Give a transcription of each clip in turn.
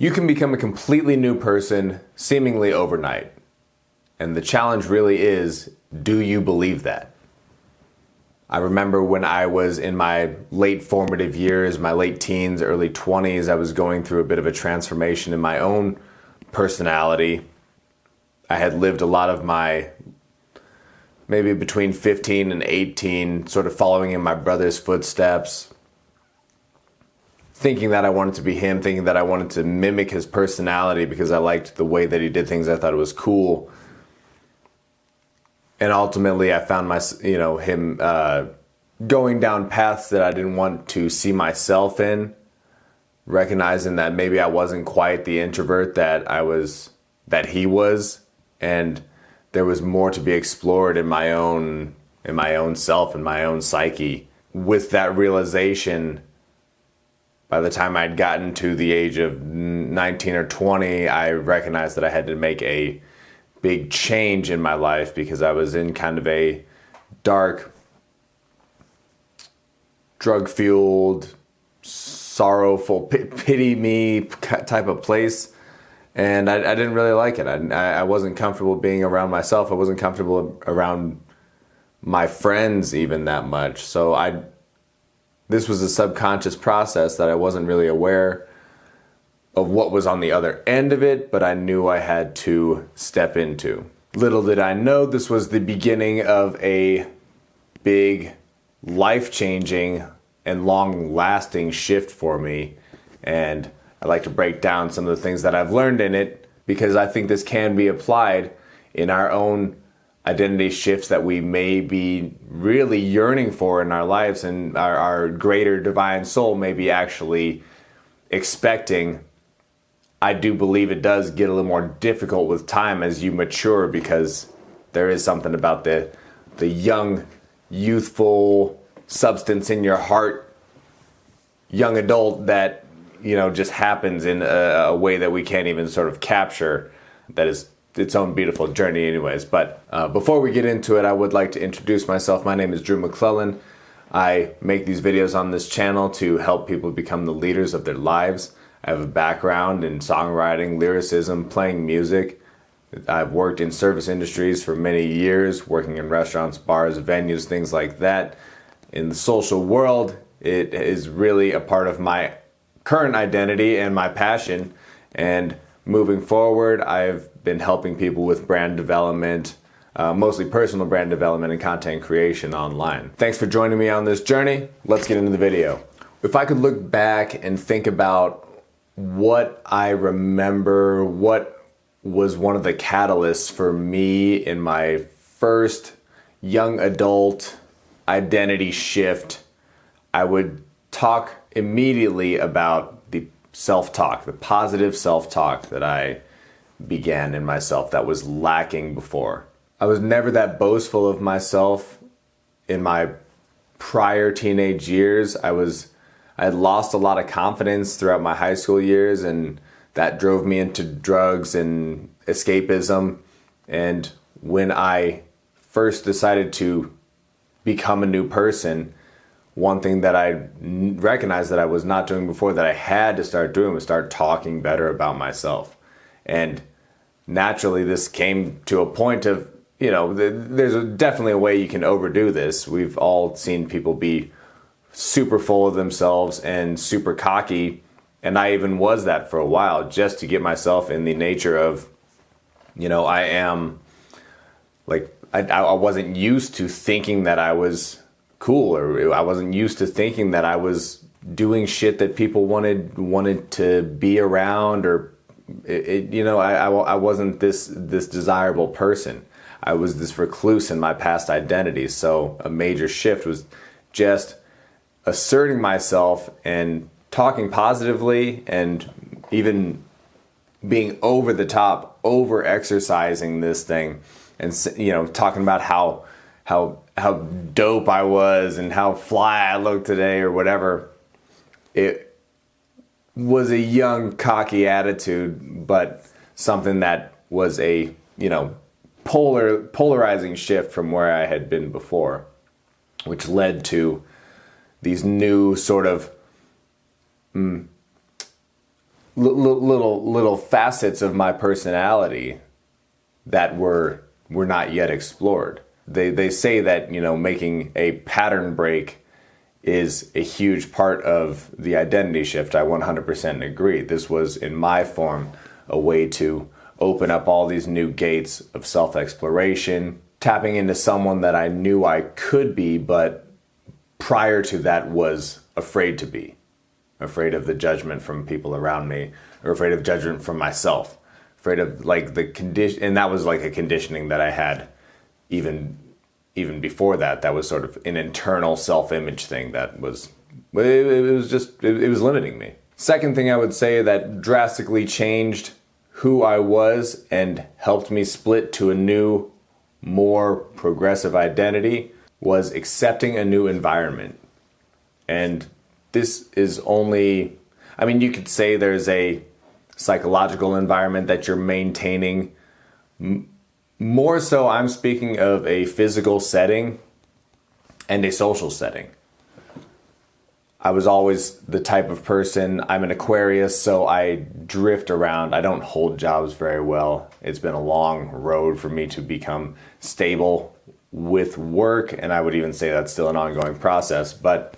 You can become a completely new person seemingly overnight. And the challenge really is, do you believe that? I remember when I was in my late formative years, my late teens, early 20s, I was going through a bit of a transformation in my own personality. I had lived a lot of my, maybe between 15 and 18, sort of following in my brother's footsteps, thinking that I wanted to be him, thinking that I wanted to mimic his personality because I liked the way that he did things. I thought it was cool. And ultimately I found him going down paths that I didn't want to see myself in, recognizing that maybe I wasn't quite the introvert that he was, and there was more to be explored in my own self, in my own psyche. With that realization, by the time I'd gotten to the age of 19 or 20, I recognized that I had to make a big change in my life because I was in kind of a dark, drug-fueled, sorrowful, pity me type of place. And I didn't really like it. I wasn't comfortable being around myself. I wasn't comfortable around my friends even that much. So this was a subconscious process that I wasn't really aware of what was on the other end of it, but I knew I had to step into. Little did I know this was the beginning of a big, life-changing, and long-lasting shift for me. And I'd like to break down some of the things that I've learned in it, because I think this can be applied in our own identity shifts that we may be really yearning for in our lives, and our greater divine soul may be actually expecting. I do believe it does get a little more difficult with time as you mature, because there is something about the young, youthful substance in your heart, young adult, that just happens in a way that we can't even sort of capture, that is its own beautiful journey anyways. But before we get into it, I would like to introduce myself. My name is Drew McClellan. I make these videos on this channel to help people become the leaders of their lives. I have a background in songwriting, lyricism, playing music. I've worked in service industries for many years, working in restaurants, bars, venues, things like that. In the social world, it is really a part of my current identity and my passion. And moving forward, I've been helping people with brand development, mostly personal brand development and content creation online. Thanks for joining me on this journey. Let's get into the video. If I could look back and think about what I remember, what was one of the catalysts for me in my first young adult identity shift, I would talk immediately about the self-talk, the positive self-talk that I began in myself that was lacking before. I was never that boastful of myself in my prior teenage years. I had lost a lot of confidence throughout my high school years, and that drove me into drugs and escapism. And when I first decided to become a new person, one thing that I recognized that I was not doing before, that I had to start doing, was start talking better about myself. And naturally, this came to a point of, there's definitely a way you can overdo this. We've all seen people be super full of themselves and super cocky, and I even was that for a while, just to get myself in the nature of, I am like, I wasn't used to thinking that I was cool, or I wasn't used to thinking that I was doing shit that people wanted to be around, or I wasn't this desirable person. I was this recluse in my past identity. So a major shift was just asserting myself and talking positively, and even being over the top, over exercising this thing, and talking about how dope I was and how fly I looked today or whatever. It was a young, cocky attitude, but something that was a polarizing shift from where I had been before, which led to these new sort of little facets of my personality that were not yet explored. They say that, making a pattern break is a huge part of the identity shift. I 100% agree. This was, in my form, a way to open up all these new gates of self-exploration, tapping into someone that I knew I could be, but prior to that was afraid to be. Afraid of the judgment from people around me, or afraid of judgment from myself. Afraid of the condition, and that was like a conditioning that I had even before that. That was sort of an internal self-image thing that was, it was limiting me. Second thing I would say that drastically changed who I was and helped me split to a new, more progressive identity was accepting a new environment. And this is only, you could say there's a psychological environment that you're maintaining. More so, I'm speaking of a physical setting and a social setting. I was always the type of person, I'm an Aquarius, so I drift around. I don't hold jobs very well. It's been a long road for me to become stable with work, and I would even say that's still an ongoing process. But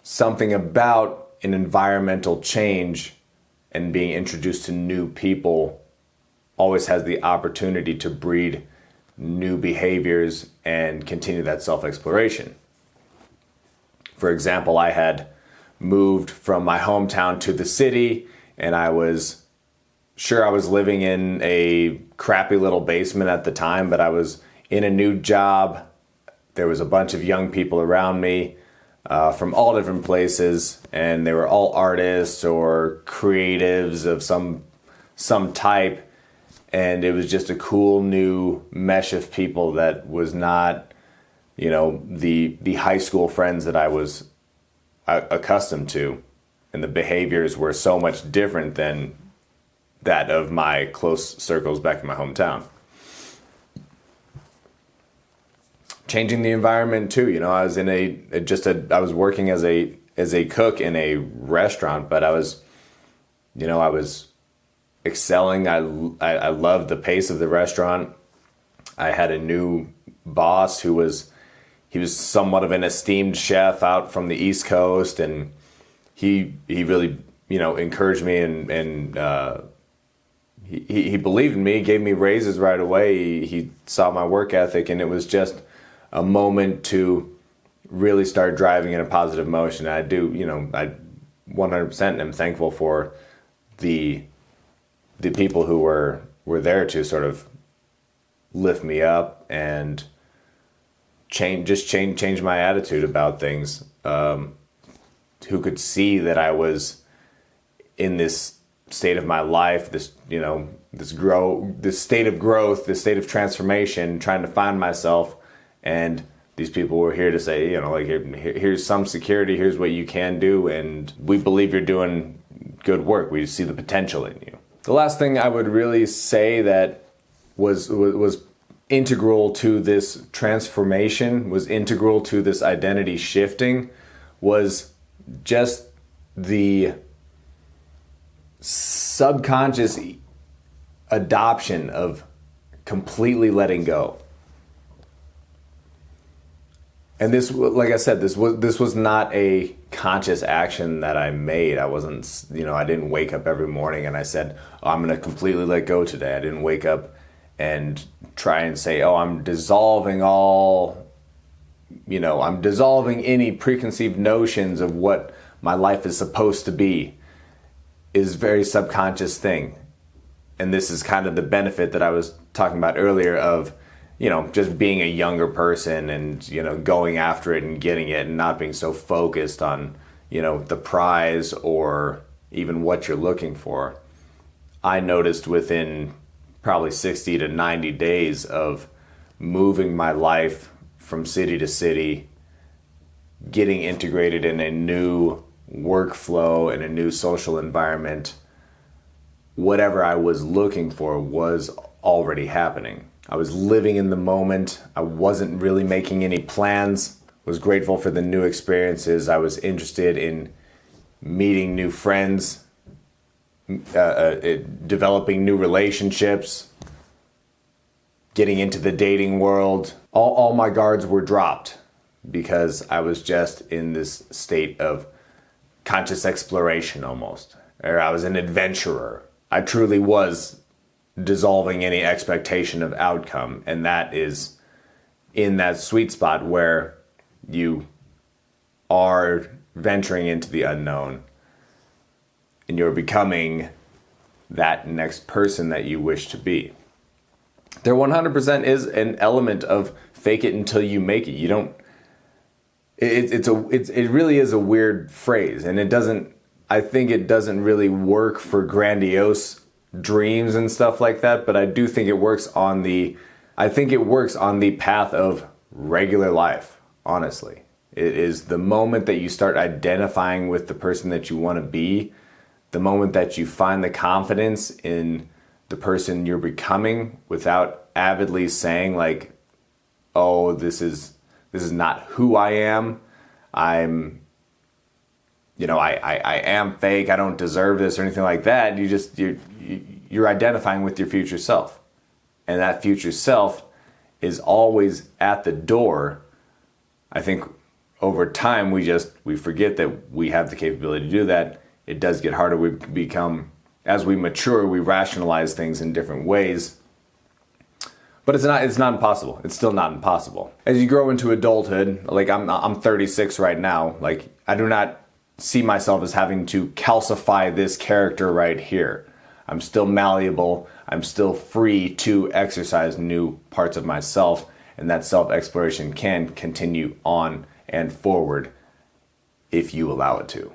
something about an environmental change and being introduced to new people always has the opportunity to breed new behaviors and continue that self-exploration. For example, I had moved from my hometown to the city, and I was living in a crappy little basement at the time, but I was in a new job. There was a bunch of young people around me from all different places, and they were all artists or creatives of some type. And it was just a cool new mesh of people that was not, the high school friends that I was accustomed to. And the behaviors were so much different than that of my close circles back in my hometown. Changing the environment too. I was I was working as a cook in a restaurant, but I was excelling. I loved the pace of the restaurant. I had a new boss who was somewhat of an esteemed chef out from the East Coast, and he really encouraged me and he believed in me, gave me raises right away. He saw my work ethic, and it was just a moment to really start driving in a positive motion. I 100% am thankful for the people who were there to sort of lift me up and change my attitude about things. Who could see that I was in this state of my life, this state of growth, this state of transformation, trying to find myself, and these people were here to say, here's some security, here's what you can do, and we believe you're doing good work. We see the potential in you. The last thing I would really say that was integral to this transformation, was integral to this identity shifting, was just the subconscious adoption of completely letting go. And this, like I said, this was not a conscious action that I made. I wasn't, I didn't wake up every morning and I said, oh, I'm going to completely let go today. I didn't wake up and try and say, oh, I'm dissolving I'm dissolving any preconceived notions of what my life is supposed to be. Is a very subconscious thing. And this is kind of the benefit that I was talking about earlier of, just being a younger person and, going after it and getting it and not being so focused on, the prize or even what you're looking for. I noticed within probably 60 to 90 days of moving my life from city to city, getting integrated in a new workflow and a new social environment, whatever I was looking for was already happening. I was living in the moment. I wasn't really making any plans. Was grateful for the new experiences. I was interested in meeting new friends, developing new relationships, getting into the dating world. All my guards were dropped because I was just in this state of conscious exploration almost, or I was an adventurer. I truly was dissolving any expectation of outcome, and that is in that sweet spot where you are venturing into the unknown and you're becoming that next person that you wish to be. There 100% is an element of fake it until you make it. You don't. It really is a weird phrase, and I think it doesn't really work for grandiose dreams and stuff like that. But I do think it works on the path of regular life. Honestly, it is the moment that you start identifying with the person that you want to be, the moment that you find the confidence in the person you're becoming without avidly saying like, oh, this is not who I am. I am fake. I don't deserve this or anything like that. You're identifying with your future self. And that future self is always at the door. I think over time we forget that we have the capability to do that. It does get harder. As we mature, we rationalize things in different ways. But it's not impossible. It's still not impossible. As you grow into adulthood, like I'm 36 right now, like I do not see myself as having to calcify this character right here. I'm still malleable. I'm still free to exercise new parts of myself, and that self-exploration can continue on and forward if you allow it to.